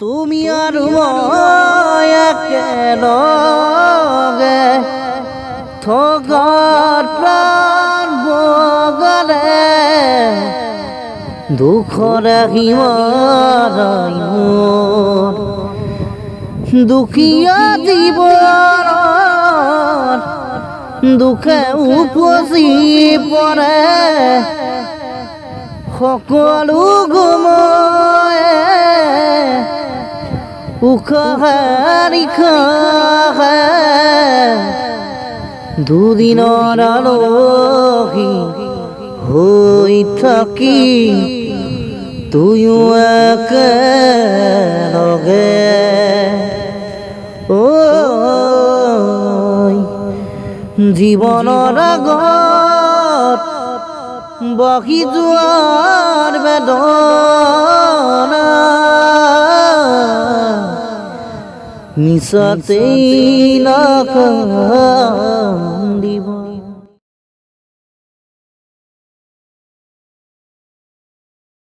তুমি আৰ মই একেলগে থকাৰ প্ৰাণ বগলে দুখৰে হিমালয় মোৰ দুখীয়া জীৱনত দুখে উপচি পৰে সকলো গময়ে উশাহে নিশাহে দুদিনৰ আলহী হৈ থাকি তুয়ো একেলগে জীৱনৰ আগত বাঢ়ি যোৱাৰ বেদনা মিছাতেই নাখায়